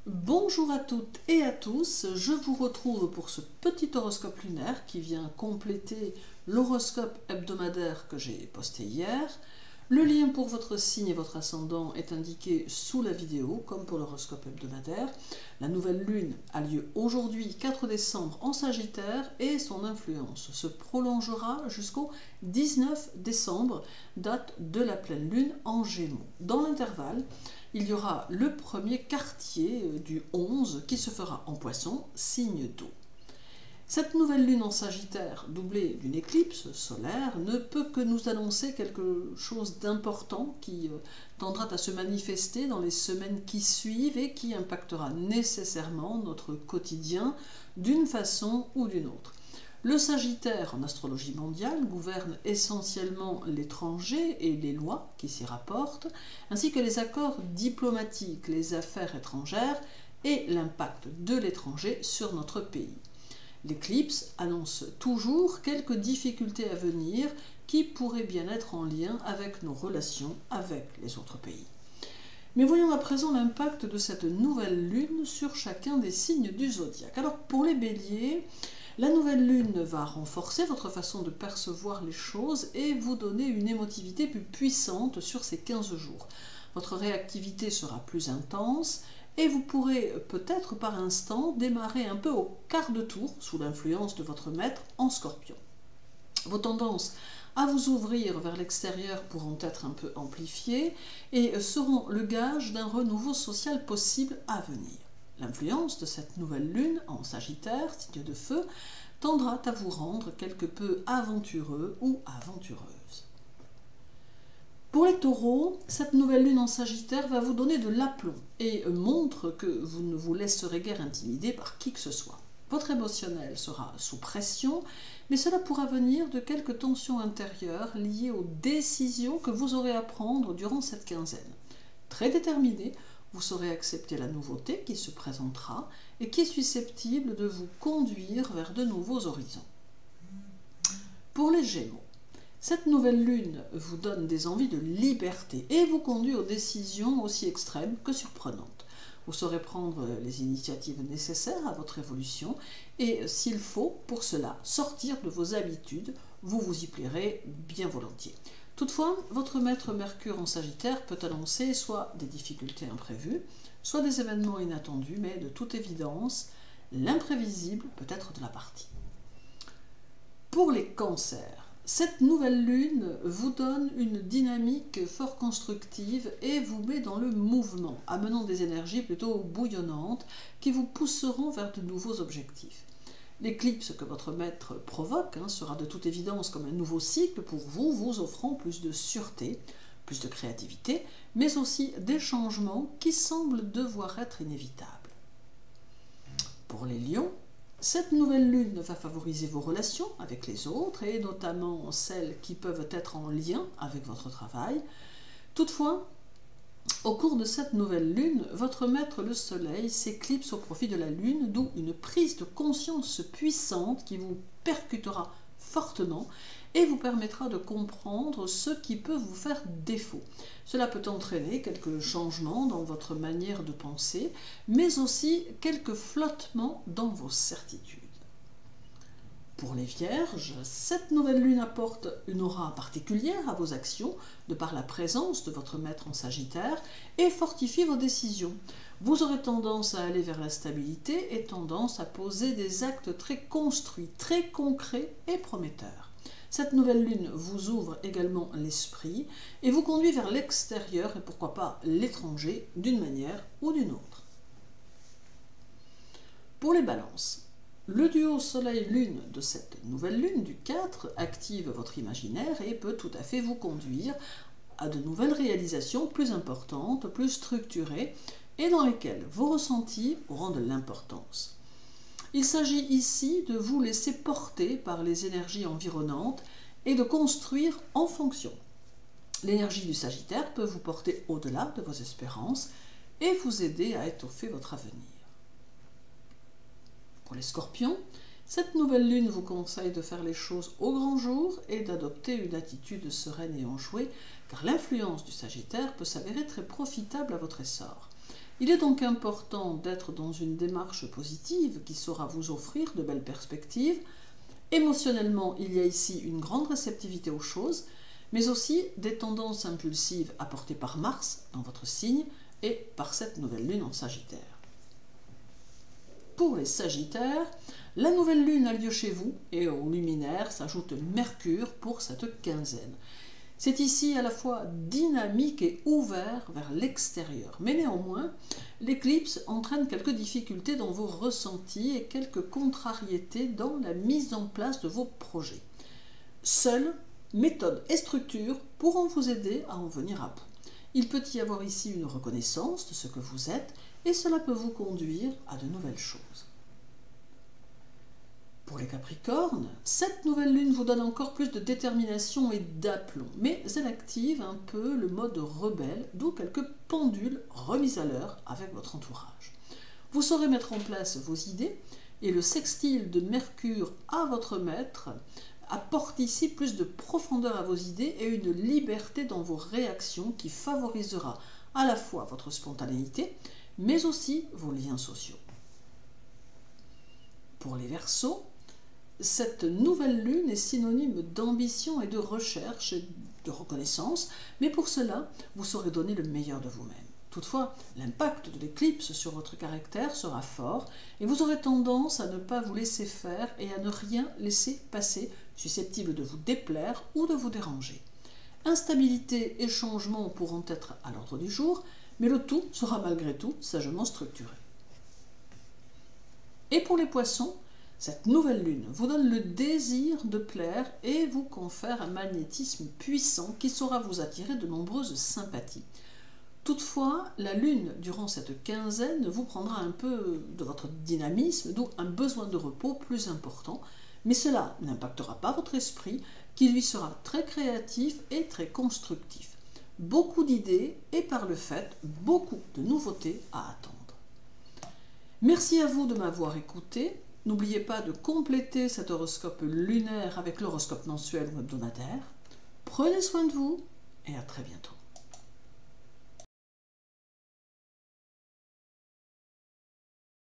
Bonjour à toutes et à tous, je vous retrouve pour ce petit horoscope lunaire qui vient compléter l'horoscope hebdomadaire que j'ai posté hier. Le lien pour votre signe et votre ascendant est indiqué sous la vidéo, comme pour l'horoscope hebdomadaire. La nouvelle lune a lieu aujourd'hui, 4 décembre, en Sagittaire, et son influence se prolongera jusqu'au 19 décembre, date de la pleine lune en Gémeaux. Dans l'intervalle, il y aura le premier quartier du 11 qui se fera en Poisson, signe d'eau. Cette nouvelle lune en Sagittaire, doublée d'une éclipse solaire, ne peut que nous annoncer quelque chose d'important qui tendra à se manifester dans les semaines qui suivent et qui impactera nécessairement notre quotidien d'une façon ou d'une autre. Le Sagittaire, en astrologie mondiale, gouverne essentiellement l'étranger et les lois qui s'y rapportent, ainsi que les accords diplomatiques, les affaires étrangères et l'impact de l'étranger sur notre pays. L'éclipse annonce toujours quelques difficultés à venir qui pourraient bien être en lien avec nos relations avec les autres pays. Mais voyons à présent l'impact de cette nouvelle lune sur chacun des signes du zodiaque. Alors pour les béliers, la nouvelle lune va renforcer votre façon de percevoir les choses et vous donner une émotivité plus puissante sur ces 15 jours. Votre réactivité sera plus intense et vous pourrez peut-être par instant démarrer un peu au quart de tour sous l'influence de votre maître en Scorpion. Vos tendances à vous ouvrir vers l'extérieur pourront être un peu amplifiées et seront le gage d'un renouveau social possible à venir. L'influence de cette nouvelle lune en Sagittaire, signe de feu, tendra à vous rendre quelque peu aventureux ou aventureuse. Pour les taureaux, cette nouvelle lune en Sagittaire va vous donner de l'aplomb et montre que vous ne vous laisserez guère intimider par qui que ce soit. Votre émotionnel sera sous pression, mais cela pourra venir de quelques tensions intérieures liées aux décisions que vous aurez à prendre durant cette quinzaine. Très déterminé, vous saurez accepter la nouveauté qui se présentera et qui est susceptible de vous conduire vers de nouveaux horizons. Pour les Gémeaux, cette nouvelle lune vous donne des envies de liberté et vous conduit aux décisions aussi extrêmes que surprenantes. Vous saurez prendre les initiatives nécessaires à votre évolution et, s'il faut, pour cela, sortir de vos habitudes, vous vous y plairez bien volontiers. Toutefois, votre maître Mercure en Sagittaire peut annoncer soit des difficultés imprévues, soit des événements inattendus, mais de toute évidence, l'imprévisible peut être de la partie. Pour les cancers, cette nouvelle lune vous donne une dynamique fort constructive et vous met dans le mouvement, amenant des énergies plutôt bouillonnantes qui vous pousseront vers de nouveaux objectifs. L'éclipse que votre maître provoque sera de toute évidence comme un nouveau cycle pour vous, vous offrant plus de sûreté, plus de créativité, mais aussi des changements qui semblent devoir être inévitables. Pour les lions, cette nouvelle lune va favoriser vos relations avec les autres et notamment celles qui peuvent être en lien avec votre travail. Toutefois, au cours de cette nouvelle lune, votre maître le soleil s'éclipse au profit de la lune, d'où une prise de conscience puissante qui vous percutera fortement et vous permettra de comprendre ce qui peut vous faire défaut. Cela peut entraîner quelques changements dans votre manière de penser, mais aussi quelques flottements dans vos certitudes. Pour les Vierges, cette nouvelle lune apporte une aura particulière à vos actions, de par la présence de votre maître en Sagittaire, et fortifie vos décisions. Vous aurez tendance à aller vers la stabilité et tendance à poser des actes très construits, très concrets et prometteurs. Cette nouvelle lune vous ouvre également l'esprit et vous conduit vers l'extérieur et pourquoi pas l'étranger d'une manière ou d'une autre. Pour les balances, le duo soleil-lune de cette nouvelle lune du 4 active votre imaginaire et peut tout à fait vous conduire à de nouvelles réalisations plus importantes, plus structurées et dans lesquelles vos ressentis auront de l'importance. Il s'agit ici de vous laisser porter par les énergies environnantes et de construire en fonction. L'énergie du Sagittaire peut vous porter au-delà de vos espérances et vous aider à étoffer votre avenir. Pour les Scorpions, cette nouvelle lune vous conseille de faire les choses au grand jour et d'adopter une attitude sereine et enjouée, car l'influence du Sagittaire peut s'avérer très profitable à votre essor. Il est donc important d'être dans une démarche positive qui saura vous offrir de belles perspectives. Émotionnellement, il y a ici une grande réceptivité aux choses, mais aussi des tendances impulsives apportées par Mars dans votre signe et par cette nouvelle lune en Sagittaire. Pour les Sagittaires, la nouvelle lune a lieu chez vous et au luminaire s'ajoute Mercure pour cette quinzaine. C'est ici à la fois dynamique et ouvert vers l'extérieur. Mais néanmoins, l'éclipse entraîne quelques difficultés dans vos ressentis et quelques contrariétés dans la mise en place de vos projets. Seules méthode et structure pourront vous aider à en venir à bout. Il peut y avoir ici une reconnaissance de ce que vous êtes et cela peut vous conduire à de nouvelles choses. Pour les Capricornes, cette nouvelle lune vous donne encore plus de détermination et d'aplomb, mais elle active un peu le mode rebelle, d'où quelques pendules remises à l'heure avec votre entourage. Vous saurez mettre en place vos idées et le sextile de Mercure à votre maître apporte ici plus de profondeur à vos idées et une liberté dans vos réactions qui favorisera à la fois votre spontanéité, mais aussi vos liens sociaux. Pour les Verseaux, cette nouvelle lune est synonyme d'ambition et de recherche et de reconnaissance, mais pour cela, vous saurez donner le meilleur de vous-même. Toutefois, l'impact de l'éclipse sur votre caractère sera fort et vous aurez tendance à ne pas vous laisser faire et à ne rien laisser passer, susceptible de vous déplaire ou de vous déranger. Instabilité et changement pourront être à l'ordre du jour, mais le tout sera malgré tout sagement structuré. Et pour les Poissons, cette nouvelle lune vous donne le désir de plaire et vous confère un magnétisme puissant qui saura vous attirer de nombreuses sympathies. Toutefois, la lune, durant cette quinzaine, vous prendra un peu de votre dynamisme, d'où un besoin de repos plus important, mais cela n'impactera pas votre esprit, qui lui sera très créatif et très constructif. Beaucoup d'idées et par le fait, beaucoup de nouveautés à attendre. Merci à vous de m'avoir écouté. N'oubliez pas de compléter cet horoscope lunaire avec l'horoscope mensuel ou hebdomadaire. Prenez soin de vous et à très bientôt.